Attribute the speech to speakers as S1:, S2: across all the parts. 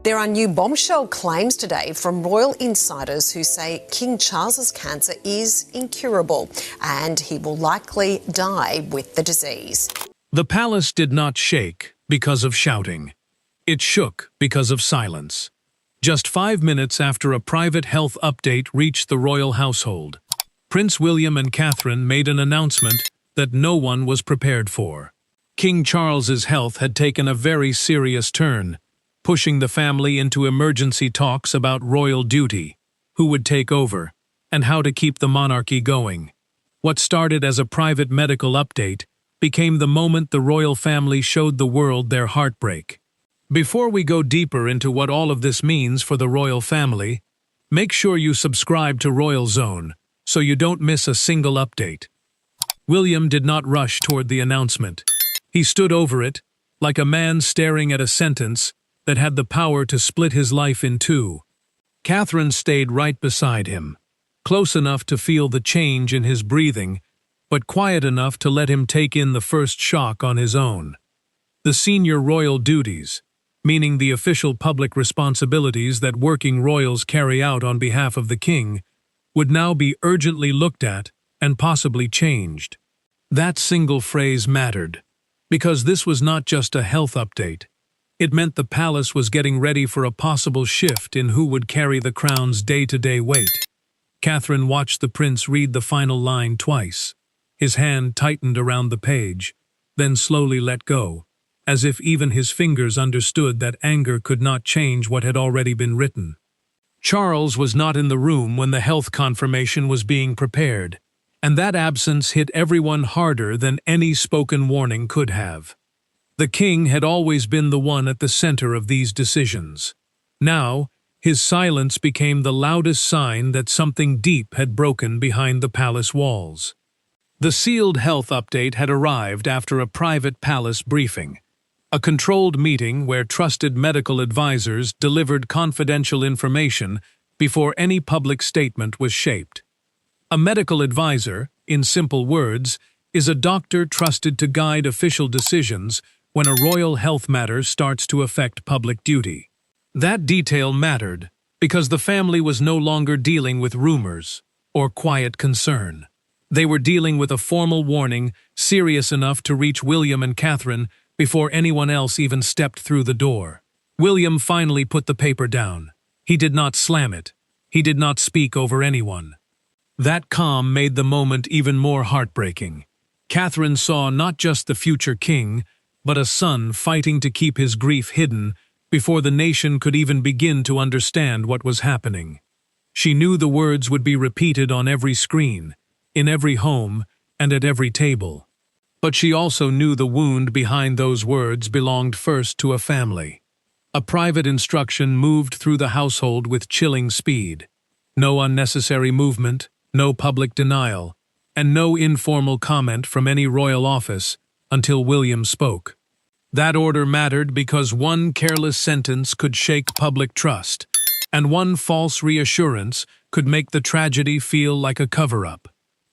S1: There are new bombshell claims today from royal insiders who say King Charles's cancer is incurable and he will likely die with the disease.
S2: The palace did not shake because of shouting. It shook because of silence. Just 5 minutes after a private health update reached the royal household, Prince William and Catherine made an announcement that no one was prepared for. King Charles's health had taken a very serious turn, pushing the family into emergency talks about royal duty, who would take over, and how to keep the monarchy going. What started as a private medical update became the moment the royal family showed the world their heartbreak. Before we go deeper into what all of this means for the royal family, make sure you subscribe to Royal Zone so you don't miss a single update. William did not rush toward the announcement. He stood over it, like a man staring at a sentence that had the power to split his life in two. Catherine stayed right beside him, close enough to feel the change in his breathing, but quiet enough to let him take in the first shock on his own. The senior royal duties, meaning the official public responsibilities that working royals carry out on behalf of the king, would now be urgently looked at and possibly changed. That single phrase mattered, because this was not just a health update. It meant the palace was getting ready for a possible shift in who would carry the crown's day-to-day weight. Catherine watched the prince read the final line twice. His hand tightened around the page, then slowly let go, as if even his fingers understood that anger could not change what had already been written. Charles was not in the room when the health confirmation was being prepared, and that absence hit everyone harder than any spoken warning could have. The king had always been the one at the center of these decisions. Now, his silence became the loudest sign that something deep had broken behind the palace walls. The sealed health update had arrived after a private palace briefing, a controlled meeting where trusted medical advisors delivered confidential information before any public statement was shaped. A medical advisor, in simple words, is a doctor trusted to guide official decisions when a royal health matter starts to affect public duty. That detail mattered because the family was no longer dealing with rumors or quiet concern. They were dealing with a formal warning serious enough to reach William and Catherine before anyone else even stepped through the door. William finally put the paper down. He did not slam it. He did not speak over anyone. That calm made the moment even more heartbreaking. Catherine saw not just the future king, but a son fighting to keep his grief hidden before the nation could even begin to understand what was happening. She knew the words would be repeated on every screen, in every home, and at every table. But she also knew the wound behind those words belonged first to a family. A private instruction moved through the household with chilling speed. No unnecessary movement, no public denial, and no informal comment from any royal office until William spoke. That order mattered because one careless sentence could shake public trust, and one false reassurance could make the tragedy feel like a cover-up.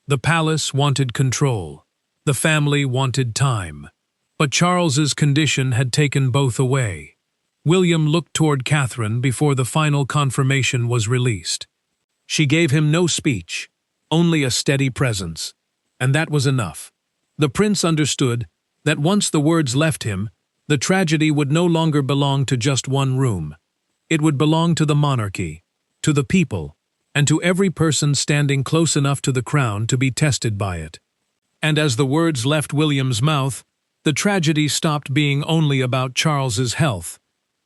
S2: The palace wanted control. The family wanted time. But Charles's condition had taken both away. William looked toward Catherine before the final confirmation was released. She gave him no speech, only a steady presence, and that was enough. The prince understood that once the words left him, the tragedy would no longer belong to just one room. It would belong to the monarchy, to the people, and to every person standing close enough to the crown to be tested by it. And as the words left William's mouth, the tragedy stopped being only about Charles's health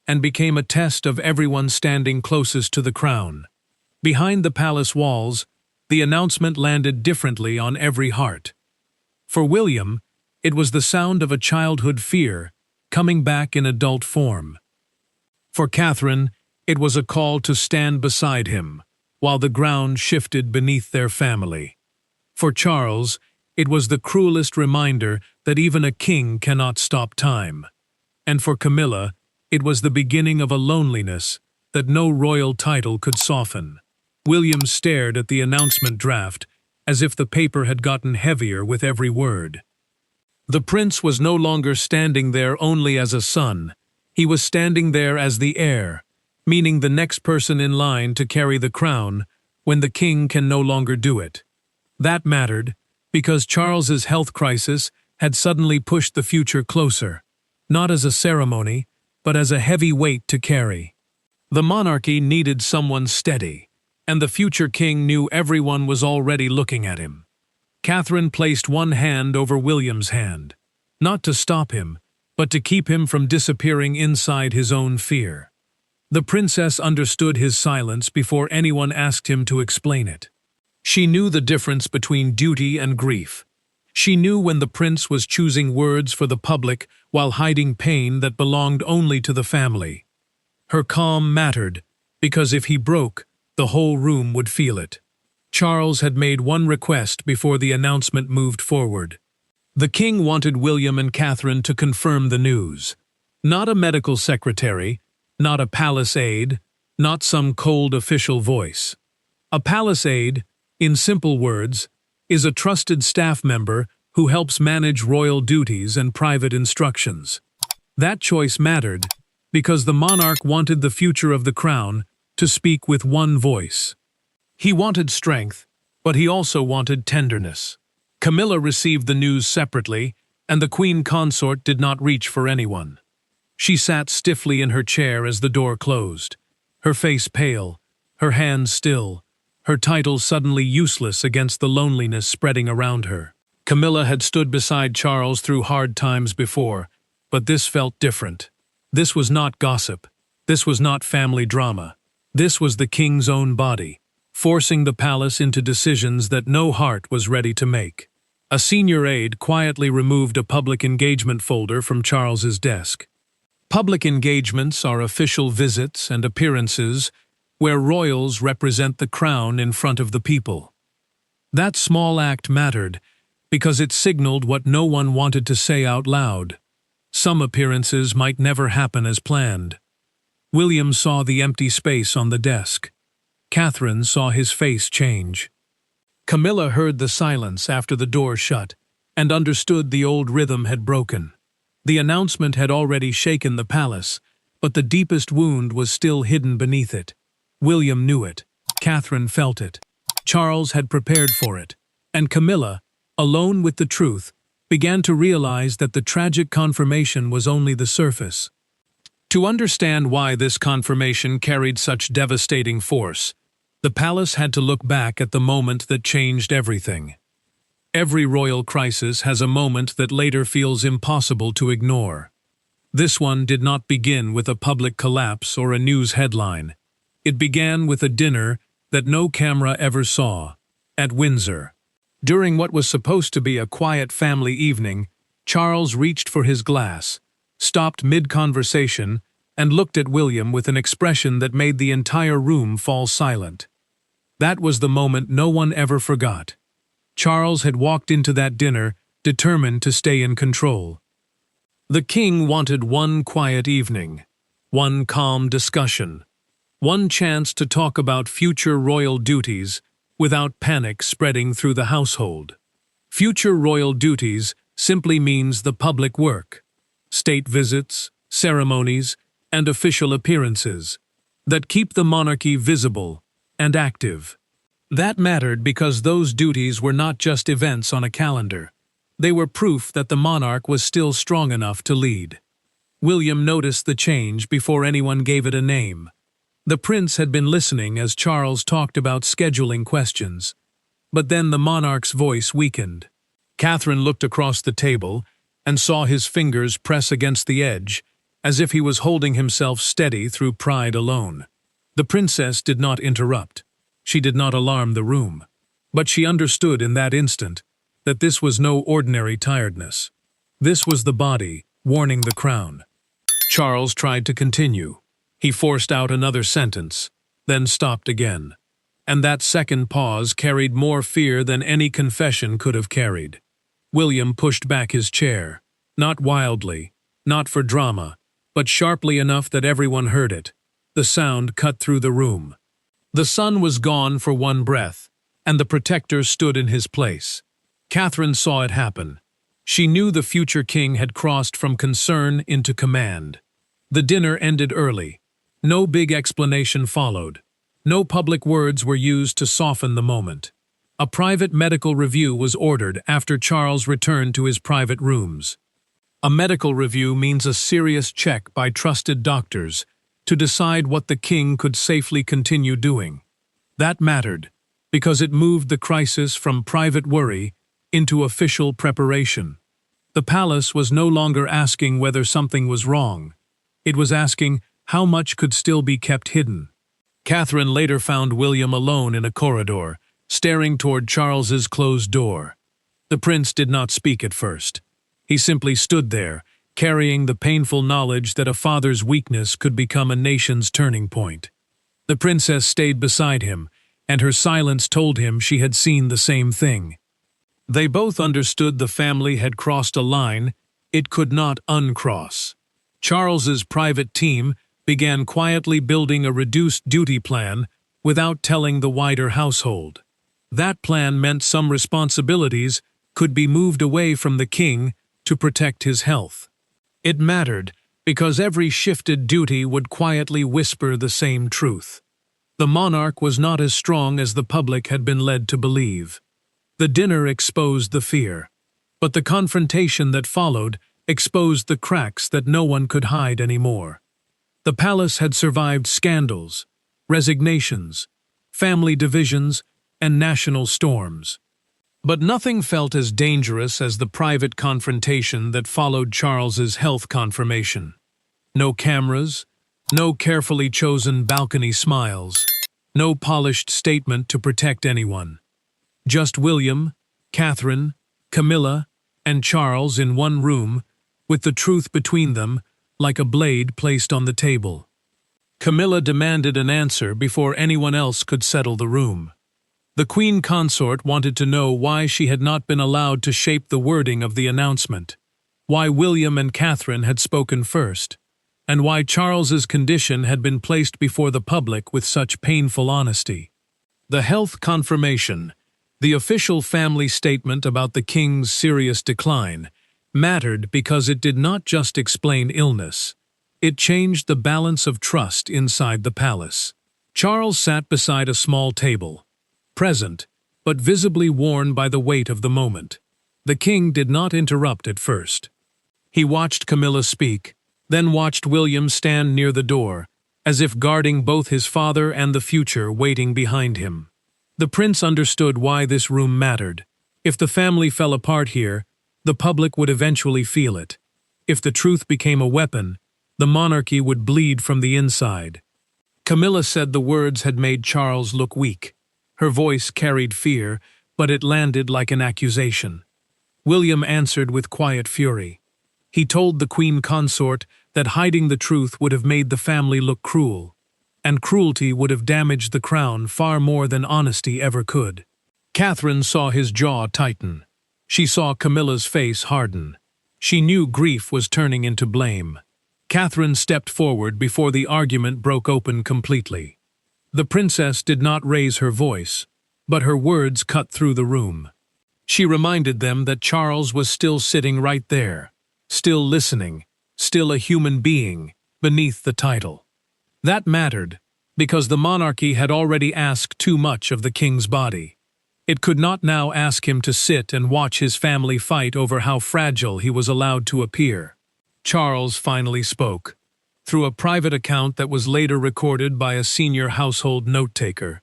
S2: and became a test of everyone standing closest to the crown. Behind the palace walls, the announcement landed differently on every heart. For William, it was the sound of a childhood fear coming back in adult form. For Catherine, it was a call to stand beside him, while the ground shifted beneath their family. For Charles, it was the cruelest reminder that even a king cannot stop time. And for Camilla, it was the beginning of a loneliness that no royal title could soften. William stared at the announcement draft as if the paper had gotten heavier with every word. The prince was no longer standing there only as a son. He was standing there as the heir, meaning the next person in line to carry the crown when the king can no longer do it. That mattered because Charles's health crisis had suddenly pushed the future closer, not as a ceremony, but as a heavy weight to carry. The monarchy needed someone steady, and the future king knew everyone was already looking at him. Catherine placed one hand over William's hand, not to stop him, but to keep him from disappearing inside his own fear. The princess understood his silence before anyone asked him to explain it. She knew the difference between duty and grief. She knew when the prince was choosing words for the public while hiding pain that belonged only to the family. Her calm mattered, because if he broke, the whole room would feel it. Charles had made one request before the announcement moved forward. The king wanted William and Catherine to confirm the news. Not a medical secretary, not a palace aide, not some cold official voice. A palace aide, in simple words, is a trusted staff member who helps manage royal duties and private instructions. That choice mattered because the monarch wanted the future of the crown to speak with one voice. He wanted strength, but he also wanted tenderness. Camilla received the news separately, and the queen consort did not reach for anyone. She sat stiffly in her chair as the door closed, her face pale, her hands still, her title suddenly useless against the loneliness spreading around her. Camilla had stood beside Charles through hard times before, but this felt different. This was not gossip. This was not family drama. This was the king's own body, forcing the palace into decisions that no heart was ready to make. A senior aide quietly removed a public engagement folder from Charles's desk. Public engagements are official visits and appearances where royals represent the crown in front of the people. That small act mattered because it signaled what no one wanted to say out loud. Some appearances might never happen as planned. William saw the empty space on the desk. Catherine saw his face change. Camilla heard the silence after the door shut and understood the old rhythm had broken. The announcement had already shaken the palace, but the deepest wound was still hidden beneath it. William knew it. Catherine felt it. Charles had prepared for it. And Camilla, alone with the truth, began to realize that the tragic confirmation was only the surface. To understand why this confirmation carried such devastating force, the palace had to look back at the moment that changed everything. Every royal crisis has a moment that later feels impossible to ignore. This one did not begin with a public collapse or a news headline. It began with a dinner that no camera ever saw, at Windsor. During what was supposed to be a quiet family evening, Charles reached for his glass, stopped mid-conversation, and looked at William with an expression that made the entire room fall silent. That was the moment no one ever forgot. Charles had walked into that dinner determined to stay in control. The king wanted one quiet evening, one calm discussion, one chance to talk about future royal duties without panic spreading through the household. Future royal duties simply means the public work, state visits, ceremonies, and official appearances that keep the monarchy visible and active. That mattered because those duties were not just events on a calendar. They were proof that the monarch was still strong enough to lead. William noticed the change before anyone gave it a name. The prince had been listening as Charles talked about scheduling questions. But then the monarch's voice weakened. Catherine looked across the table and saw his fingers press against the edge, as if he was holding himself steady through pride alone. The princess did not interrupt. She did not alarm the room. But she understood in that instant that this was no ordinary tiredness. This was the body warning the crown. Charles tried to continue. He forced out another sentence, then stopped again. And that second pause carried more fear than any confession could have carried. William pushed back his chair, not wildly, not for drama, but sharply enough that everyone heard it. The sound cut through the room. The sun was gone for one breath, and the protector stood in his place. Catherine saw it happen. She knew the future king had crossed from concern into command. The dinner ended early. No big explanation followed. No public words were used to soften the moment. A private medical review was ordered after Charles returned to his private rooms. A medical review means a serious check by trusted doctors to decide what the king could safely continue doing. That mattered, because it moved the crisis from private worry into official preparation. The palace was no longer asking whether something was wrong. It was asking how much could still be kept hidden. Catherine later found William alone in a corridor, staring toward Charles's closed door. The prince did not speak at first. He simply stood there, carrying the painful knowledge that a father's weakness could become a nation's turning point. The princess stayed beside him, and her silence told him she had seen the same thing. They both understood the family had crossed a line it could not uncross. Charles's private team began quietly building a reduced duty plan without telling the wider household. That plan meant some responsibilities could be moved away from the king to protect his health. It mattered because every shifted duty would quietly whisper the same truth. The monarch was not as strong as the public had been led to believe. The dinner exposed the fear, but the confrontation that followed exposed the cracks that no one could hide anymore. The palace had survived scandals, resignations, family divisions, and national storms. But nothing felt as dangerous as the private confrontation that followed Charles's health confirmation. No cameras, no carefully chosen balcony smiles, no polished statement to protect anyone. Just William, Catherine, Camilla, and Charles in one room, with the truth between them like a blade placed on the table. Camilla demanded an answer before anyone else could settle the room. The queen consort wanted to know why she had not been allowed to shape the wording of the announcement, why William and Catherine had spoken first, and why Charles's condition had been placed before the public with such painful honesty. The health confirmation, the official family statement about the king's serious decline, mattered because it did not just explain illness. It changed the balance of trust inside the palace. Charles sat beside a small table, present, but visibly worn by the weight of the moment. The king did not interrupt at first. He watched Camilla speak, then watched William stand near the door, as if guarding both his father and the future waiting behind him. The prince understood why this room mattered. If the family fell apart here, the public would eventually feel it. If the truth became a weapon, the monarchy would bleed from the inside. Camilla said the words had made Charles look weak. Her voice carried fear, but it landed like an accusation. William answered with quiet fury. He told the queen consort that hiding the truth would have made the family look cruel, and cruelty would have damaged the crown far more than honesty ever could. Catherine saw his jaw tighten. She saw Camilla's face harden. She knew grief was turning into blame. Catherine stepped forward before the argument broke open completely. The princess did not raise her voice, but her words cut through the room. She reminded them that Charles was still sitting right there, still listening, still a human being, beneath the title. That mattered, because the monarchy had already asked too much of the king's body. It could not now ask him to sit and watch his family fight over how fragile he was allowed to appear. Charles finally spoke, through a private account that was later recorded by a senior household note-taker.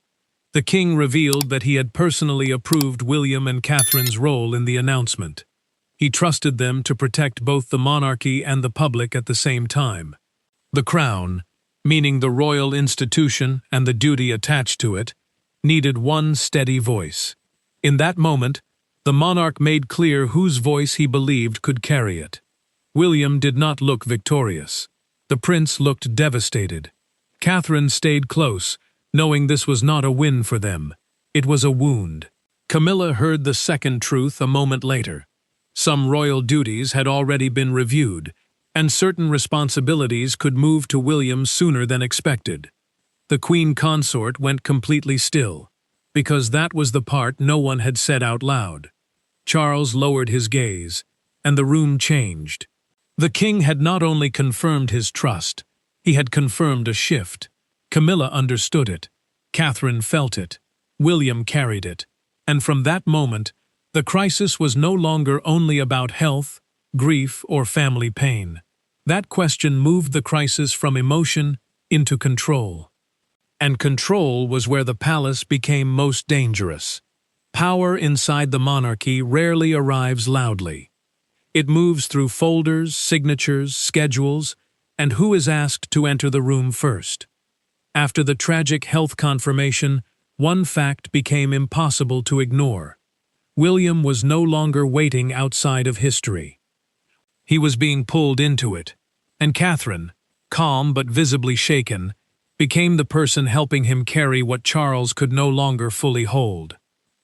S2: The king revealed that he had personally approved William and Catherine's role in the announcement. He trusted them to protect both the monarchy and the public at the same time. The crown, meaning the royal institution and the duty attached to it, needed one steady voice. In that moment, the monarch made clear whose voice he believed could carry it. William did not look victorious. The prince looked devastated. Catherine stayed close, knowing this was not a win for them. It was a wound. Camilla heard the second truth a moment later. Some royal duties had already been reviewed, and certain responsibilities could move to William sooner than expected. The queen consort went completely still, because that was the part no one had said out loud. Charles lowered his gaze, and the room changed. The king had not only confirmed his trust, He had confirmed a shift. Camilla understood it. Catherine felt it. William carried it. And from that moment, the crisis was no longer only about health, grief, or family pain. That question moved the crisis from emotion into control. And control was where the palace became most dangerous. Power inside the monarchy rarely arrives loudly. It moves through folders, signatures, schedules, and who is asked to enter the room first. After the tragic health confirmation, one fact became impossible to ignore. William was no longer waiting outside of history. He was being pulled into it, and Catherine, calm but visibly shaken, became the person helping him carry what Charles could no longer fully hold.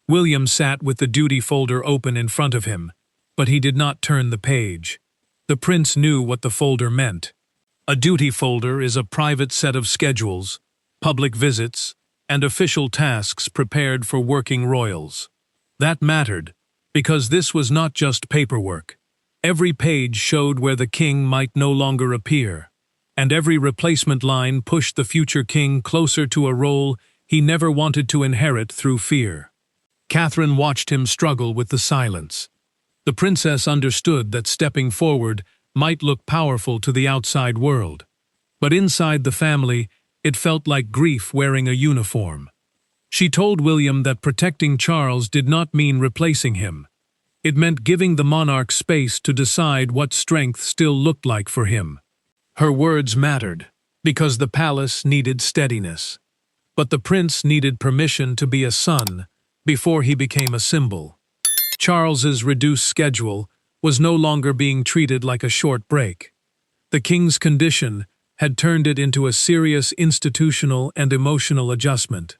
S2: William sat with the duty folder open in front of him, but he did not turn the page. The prince knew what the folder meant. A duty folder is a private set of schedules, public visits, and official tasks prepared for working royals. That mattered, because this was not just paperwork. Every page showed where the king might no longer appear, and every replacement line pushed the future king closer to a role he never wanted to inherit through fear. Catherine watched him struggle with the silence. The princess understood that stepping forward might look powerful to the outside world, but inside the family, it felt like grief wearing a uniform. She told William that protecting Charles did not mean replacing him. It meant giving the monarch space to decide what strength still looked like for him. Her words mattered, because the palace needed steadiness. But the prince needed permission to be a son before he became a symbol. Charles's reduced schedule was no longer being treated like a short break. The king's condition had turned it into a serious institutional and emotional adjustment.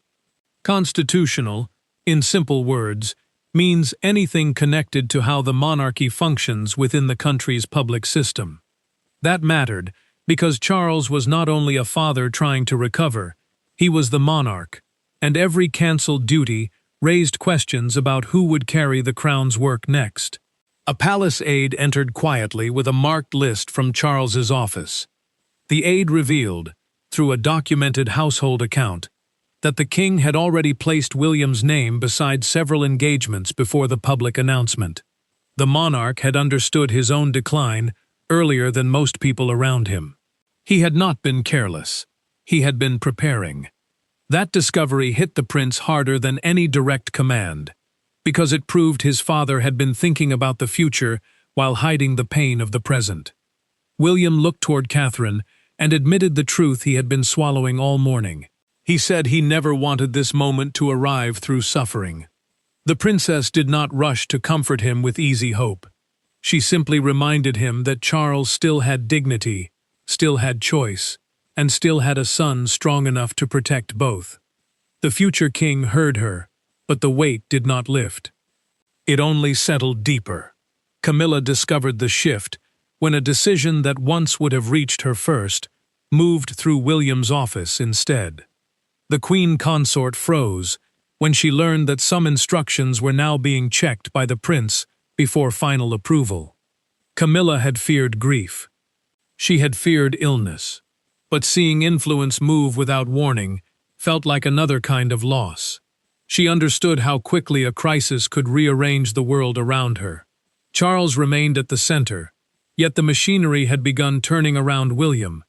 S2: Constitutional, in simple words, means anything connected to how the monarchy functions within the country's public system. That mattered because Charles was not only a father trying to recover, he was the monarch, and every cancelled duty raised questions about who would carry the crown's work next. A palace aide entered quietly with a marked list from Charles's office. The aide revealed, through a documented household account, that the king had already placed William's name beside several engagements before the public announcement. The monarch had understood his own decline earlier than most people around him. He had not been careless. He had been preparing. That discovery hit the prince harder than any direct command, because it proved his father had been thinking about the future while hiding the pain of the present. William looked toward Catherine and admitted the truth he had been swallowing all morning. He said he never wanted this moment to arrive through suffering. The princess did not rush to comfort him with easy hope. She simply reminded him that Charles still had dignity, still had choice, and still had a son strong enough to protect both. The future king heard her, but the weight did not lift. It only settled deeper. Camilla discovered the shift when a decision that once would have reached her first moved through William's office instead. The queen consort froze when she learned that some instructions were now being checked by the prince before final approval. Camilla had feared grief. She had feared illness. But seeing influence move without warning felt like another kind of loss. She understood how quickly a crisis could rearrange the world around her. Charles remained at the center, yet the machinery had begun turning around William.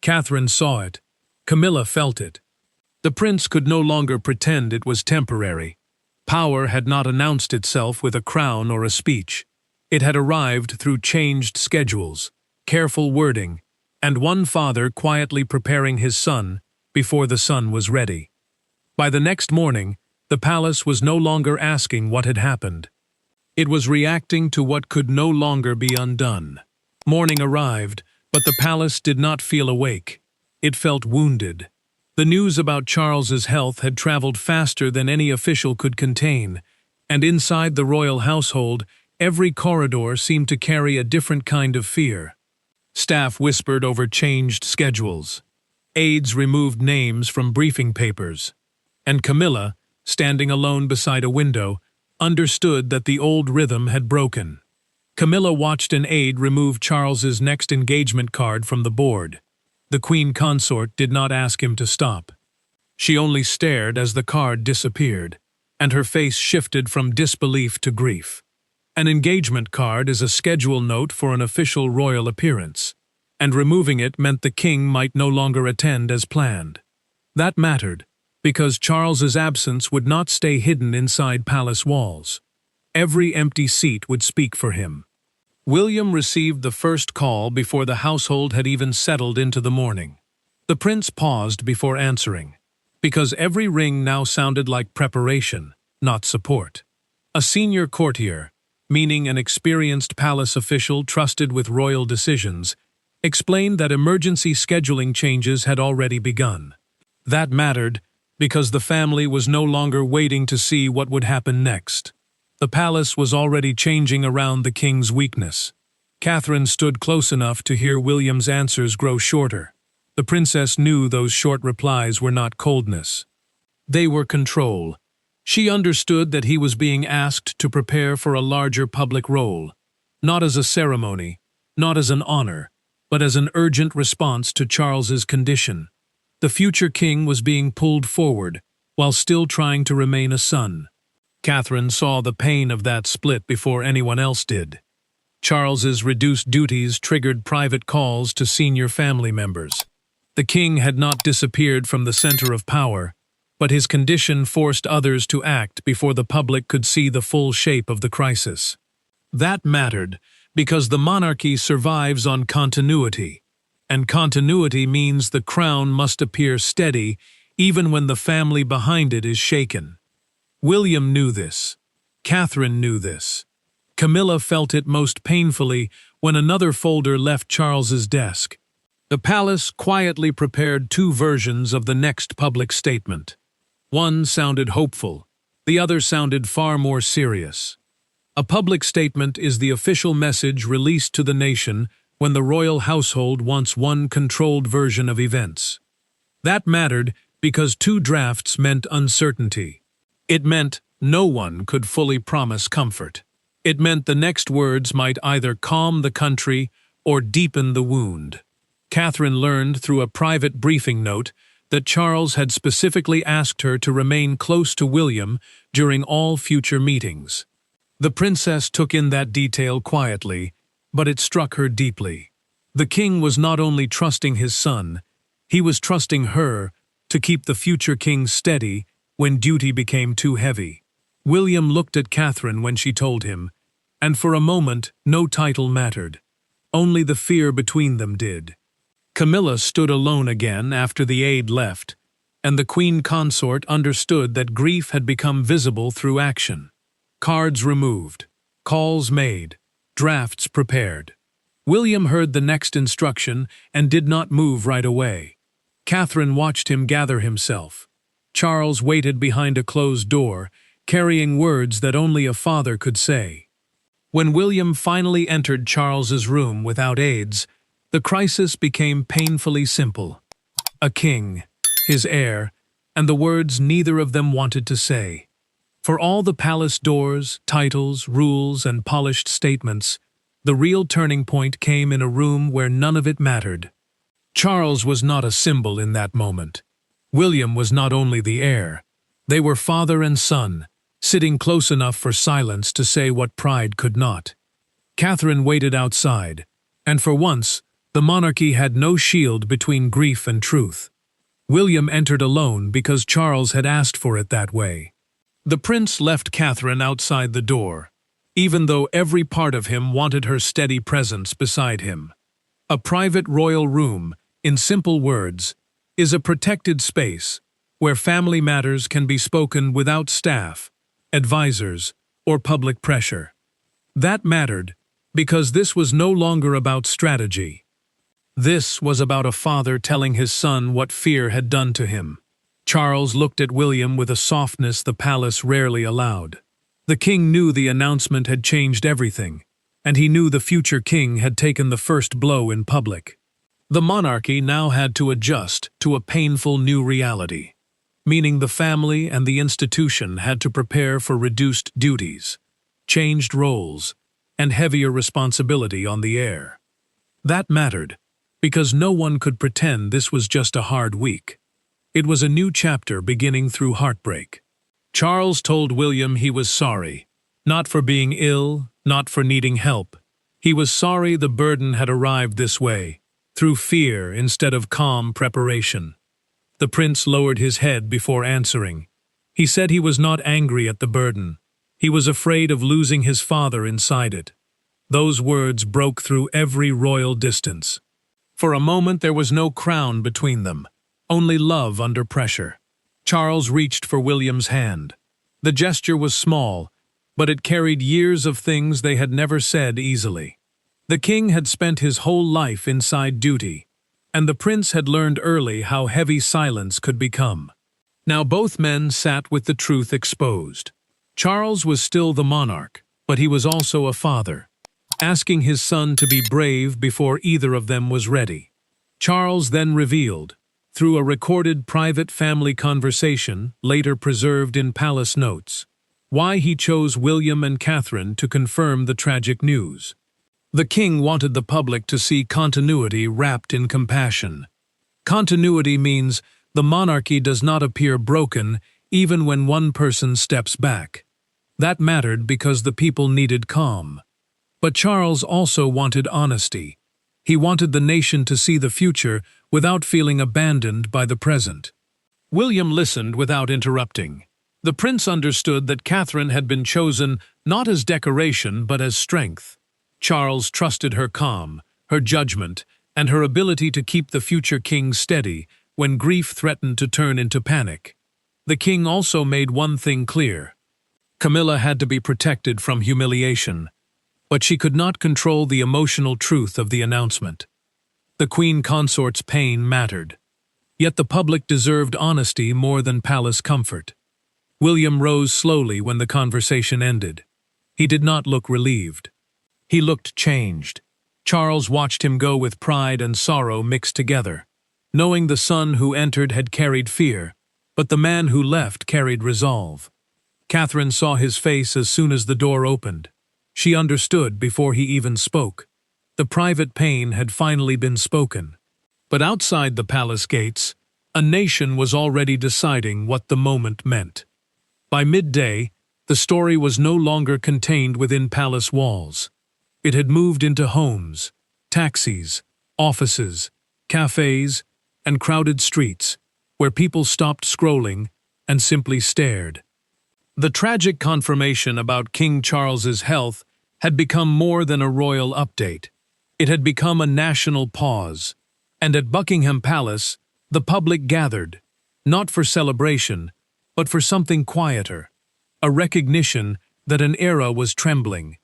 S2: Catherine saw it. Camilla felt it. The prince could no longer pretend it was temporary. Power had not announced itself with a crown or a speech. It had arrived through changed schedules, careful wording, and one father quietly preparing his son before the son was ready. By the next morning, the palace was no longer asking what had happened. It was reacting to what could no longer be undone. Morning arrived, but the palace did not feel awake. It felt wounded. The news about Charles's health had traveled faster than any official could contain, and inside the royal household, every corridor seemed to carry a different kind of fear. Staff whispered over changed schedules. Aides removed names from briefing papers. And Camilla, standing alone beside a window, understood that the old rhythm had broken. Camilla watched an aide remove Charles's next engagement card from the board. The queen consort did not ask him to stop. She only stared as the card disappeared, and her face shifted from disbelief to grief. An engagement card is a schedule note for an official royal appearance, and removing it meant the king might no longer attend as planned. That mattered, because Charles's absence would not stay hidden inside palace walls. Every empty seat would speak for him. William received the first call before the household had even settled into the morning. The prince paused before answering, because every ring now sounded like preparation, not support. A senior courtier, meaning an experienced palace official trusted with royal decisions, explained that emergency scheduling changes had already begun. That mattered because the family was no longer waiting to see what would happen next. The palace was already changing around the king's weakness. Catherine stood close enough to hear William's answers grow shorter. The princess knew those short replies were not coldness. They were control. She understood that he was being asked to prepare for a larger public role, not as a ceremony, not as an honor, but as an urgent response to Charles's condition. The future king was being pulled forward, while still trying to remain a son. Catherine saw the pain of that split before anyone else did. Charles's reduced duties triggered private calls to senior family members. The king had not disappeared from the center of power, but his condition forced others to act before the public could see the full shape of the crisis. That mattered because the monarchy survives on continuity, and continuity means the crown must appear steady even when the family behind it is shaken. William knew this. Catherine knew this. Camilla felt it most painfully when another folder left Charles's desk. The palace quietly prepared two versions of the next public statement. One sounded hopeful, the other sounded far more serious. A public statement is the official message released to the nation when the royal household wants one controlled version of events. That mattered because two drafts meant uncertainty. It meant no one could fully promise comfort. It meant the next words might either calm the country or deepen the wound. Catherine learned through a private briefing note that Charles had specifically asked her to remain close to William during all future meetings. The princess took in that detail quietly, but it struck her deeply. The king was not only trusting his son, he was trusting her to keep the future king steady when duty became too heavy. William looked at Catherine when she told him, and for a moment no title mattered. Only the fear between them did. Camilla stood alone again after the aide left, and the queen consort understood that grief had become visible through action. Cards removed, calls made, drafts prepared. William heard the next instruction and did not move right away. Catherine watched him gather himself. Charles waited behind a closed door, carrying words that only a father could say. When William finally entered Charles's room without aides, the crisis became painfully simple. A king, his heir, and the words neither of them wanted to say. For all the palace doors, titles, rules, and polished statements, the real turning point came in a room where none of it mattered. Charles was not a symbol in that moment. William was not only the heir. They were father and son, sitting close enough for silence to say what pride could not. Catherine waited outside, and for once, the monarchy had no shield between grief and truth. William entered alone because Charles had asked for it that way. The prince left Catherine outside the door, even though every part of him wanted her steady presence beside him. A private royal room, in simple words, is a protected space where family matters can be spoken without staff, advisors, or public pressure. That mattered because this was no longer about strategy. This was about a father telling his son what fear had done to him. Charles looked at William with a softness the palace rarely allowed. The king knew the announcement had changed everything, and he knew the future king had taken the first blow in public. The monarchy now had to adjust to a painful new reality, meaning the family and the institution had to prepare for reduced duties, changed roles, and heavier responsibility on the heir. That mattered, because no one could pretend this was just a hard week. It was a new chapter beginning through heartbreak. Charles told William he was sorry, not for being ill, not for needing help. He was sorry the burden had arrived this way, through fear instead of calm preparation. The prince lowered his head before answering. He said he was not angry at the burden. He was afraid of losing his father inside it. Those words broke through every royal distance. For a moment there was no crown between them, only love under pressure. Charles reached for William's hand. The gesture was small, but it carried years of things they had never said easily. The king had spent his whole life inside duty, and the prince had learned early how heavy silence could become. Now both men sat with the truth exposed. Charles was still the monarch, but he was also a father, asking his son to be brave before either of them was ready. Charles then revealed, through a recorded private family conversation later preserved in palace notes, why he chose William and Catherine to confirm the tragic news. The king wanted the public to see continuity wrapped in compassion. Continuity means the monarchy does not appear broken even when one person steps back. That mattered because the people needed calm. But Charles also wanted honesty. He wanted the nation to see the future without feeling abandoned by the present. William listened without interrupting. The prince understood that Catherine had been chosen not as decoration but as strength. Charles trusted her calm, her judgment, and her ability to keep the future king steady when grief threatened to turn into panic. The king also made one thing clear. Camilla had to be protected from humiliation, but she could not control the emotional truth of the announcement. The queen consort's pain mattered, yet the public deserved honesty more than palace comfort. William rose slowly when the conversation ended. He did not look relieved. He looked changed. Charles watched him go with pride and sorrow mixed together, knowing the son who entered had carried fear, but the man who left carried resolve. Catherine saw his face as soon as the door opened. She understood before he even spoke. The private pain had finally been spoken. But outside the palace gates, a nation was already deciding what the moment meant. By midday, the story was no longer contained within palace walls. It had moved into homes, taxis, offices, cafes, and crowded streets, where people stopped scrolling and simply stared. The tragic confirmation about King Charles's health had become more than a royal update. It had become a national pause, and at Buckingham Palace, the public gathered, not for celebration, but for something quieter, a recognition that an era was trembling.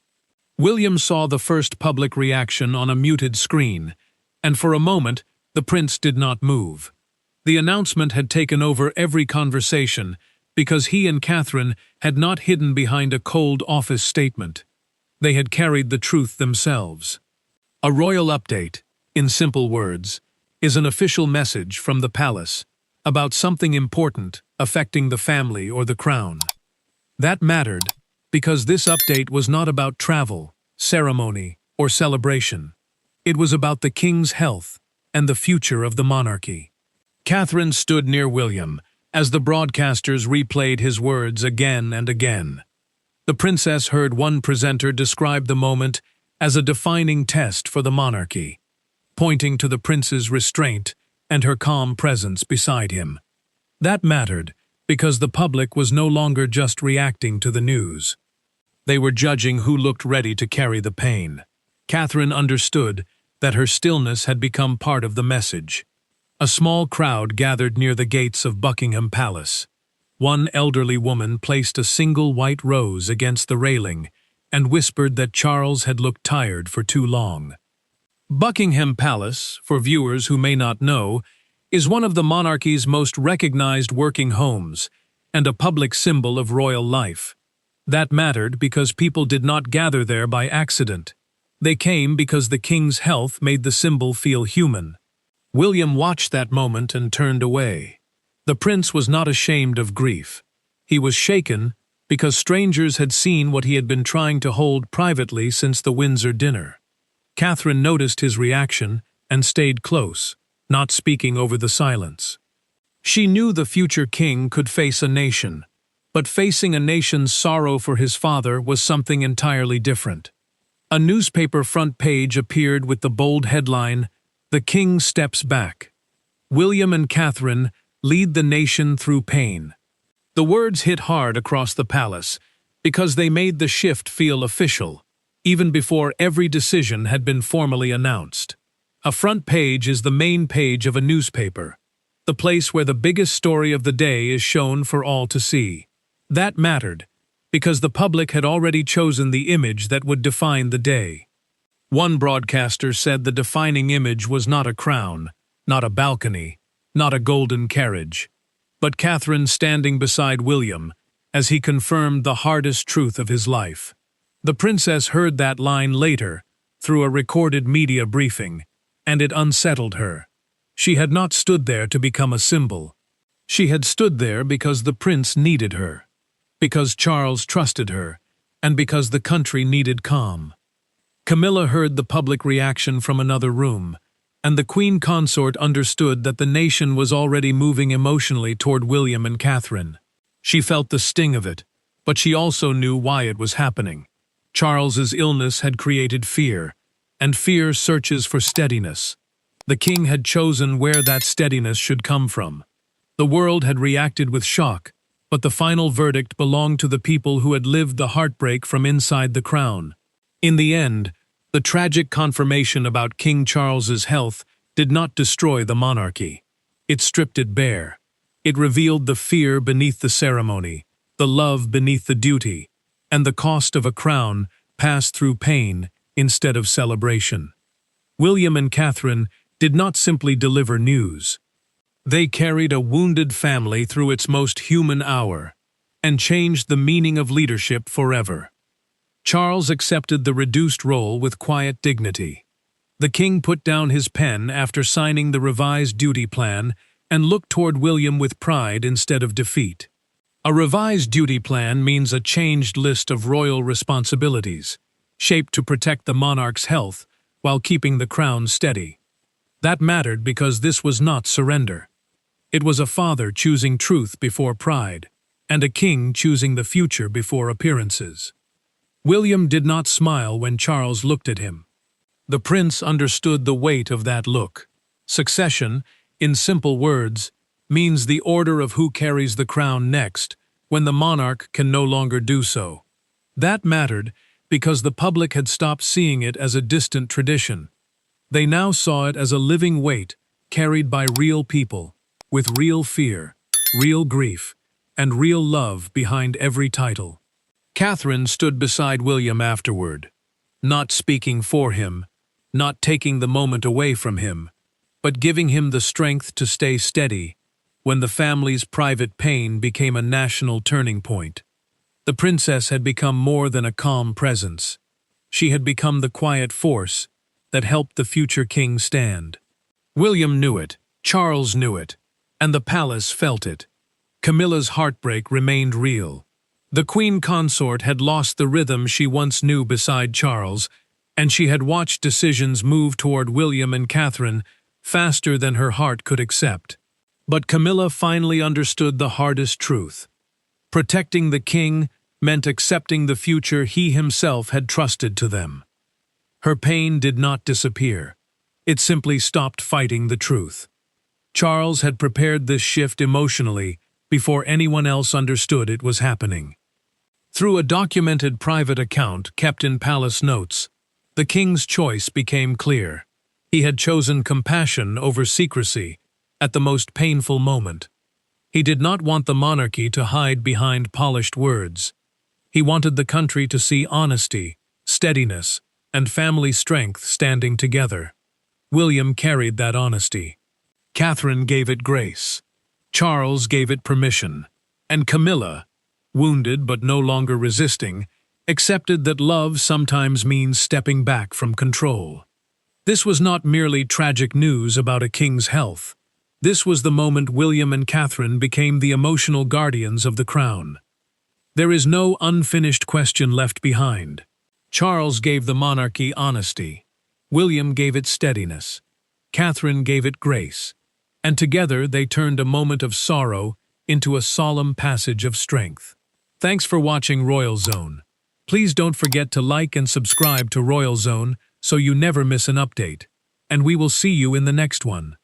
S2: William saw the first public reaction on a muted screen, and for a moment, the prince did not move. The announcement had taken over every conversation because he and Catherine had not hidden behind a cold office statement. They had carried the truth themselves. A royal update, in simple words, is an official message from the palace about something important affecting the family or the crown. That mattered because this update was not about travel, ceremony, or celebration. It was about the king's health and the future of the monarchy. Catherine stood near William as the broadcasters replayed his words again and again. The princess heard one presenter describe the moment as a defining test for the monarchy, pointing to the prince's restraint and her calm presence beside him. That mattered because the public was no longer just reacting to the news. They were judging who looked ready to carry the pain. Catherine understood that her stillness had become part of the message. A small crowd gathered near the gates of Buckingham Palace. One elderly woman placed a single white rose against the railing and whispered that Charles had looked tired for too long. Buckingham Palace, for viewers who may not know, is one of the monarchy's most recognized working homes and a public symbol of royal life. That mattered because people did not gather there by accident. They came because the king's health made the symbol feel human. William watched that moment and turned away. The prince was not ashamed of grief. He was shaken because strangers had seen what he had been trying to hold privately since the Windsor dinner. Catherine noticed his reaction and stayed close, not speaking over the silence. She knew the future king could face a nation, but facing a nation's sorrow for his father was something entirely different. A newspaper front page appeared with the bold headline, "The King Steps Back. William and Catherine lead the nation through pain." The words hit hard across the palace because they made the shift feel official, even before every decision had been formally announced. A front page is the main page of a newspaper, the place where the biggest story of the day is shown for all to see. That mattered, because the public had already chosen the image that would define the day. One broadcaster said the defining image was not a crown, not a balcony, not a golden carriage, but Catherine standing beside William as he confirmed the hardest truth of his life. The princess heard that line later, through a recorded media briefing, and it unsettled her. She had not stood there to become a symbol. She had stood there because the prince needed her, because Charles trusted her, and because the country needed calm. Camilla heard the public reaction from another room, and the queen consort understood that the nation was already moving emotionally toward William and Catherine. She felt the sting of it, but she also knew why it was happening. Charles's illness had created fear, and fear searches for steadiness. The king had chosen where that steadiness should come from. The world had reacted with shock, but the final verdict belonged to the people who had lived the heartbreak from inside the crown. In the end, the tragic confirmation about King Charles's health did not destroy the monarchy. It stripped it bare. It revealed the fear beneath the ceremony, the love beneath the duty, and the cost of a crown passed through pain instead of celebration. William and Catherine did not simply deliver news. They carried a wounded family through its most human hour and changed the meaning of leadership forever. Charles accepted the reduced role with quiet dignity. The king put down his pen after signing the revised duty plan and looked toward William with pride instead of defeat. A revised duty plan means a changed list of royal responsibilities, shaped to protect the monarch's health while keeping the crown steady. That mattered because this was not surrender. It was a father choosing truth before pride, and a king choosing the future before appearances. William did not smile when Charles looked at him. The prince understood the weight of that look. Succession, in simple words, means the order of who carries the crown next when the monarch can no longer do so. That mattered because the public had stopped seeing it as a distant tradition. They now saw it as a living weight carried by real people, with real fear, real grief, and real love behind every title. Catherine stood beside William afterward, not speaking for him, not taking the moment away from him, but giving him the strength to stay steady when the family's private pain became a national turning point. The princess had become more than a calm presence. She had become the quiet force that helped the future king stand. William knew it, Charles knew it, and the palace felt it. Camilla's heartbreak remained real. The queen consort had lost the rhythm she once knew beside Charles, and she had watched decisions move toward William and Catherine faster than her heart could accept. But Camilla finally understood the hardest truth. Protecting the king meant accepting the future he himself had trusted to them. Her pain did not disappear. It simply stopped fighting the truth. Charles had prepared this shift emotionally before anyone else understood it was happening. Through a documented private account kept in palace notes, the king's choice became clear. He had chosen compassion over secrecy at the most painful moment. He did not want the monarchy to hide behind polished words. He wanted the country to see honesty, steadiness, and family strength standing together. William carried that honesty. Catherine gave it grace. Charles gave it permission. And Camilla, wounded but no longer resisting, accepted that love sometimes means stepping back from control. This was not merely tragic news about a king's health. This was the moment William and Catherine became the emotional guardians of the crown. There is no unfinished question left behind. Charles gave the monarchy honesty. William gave it steadiness. Catherine gave it grace, and together they turned a moment of sorrow into a solemn passage of strength. Thanks for watching Royal Zone. Please don't forget to like and subscribe to Royal Zone so you never miss an update. And we will see you in the next one.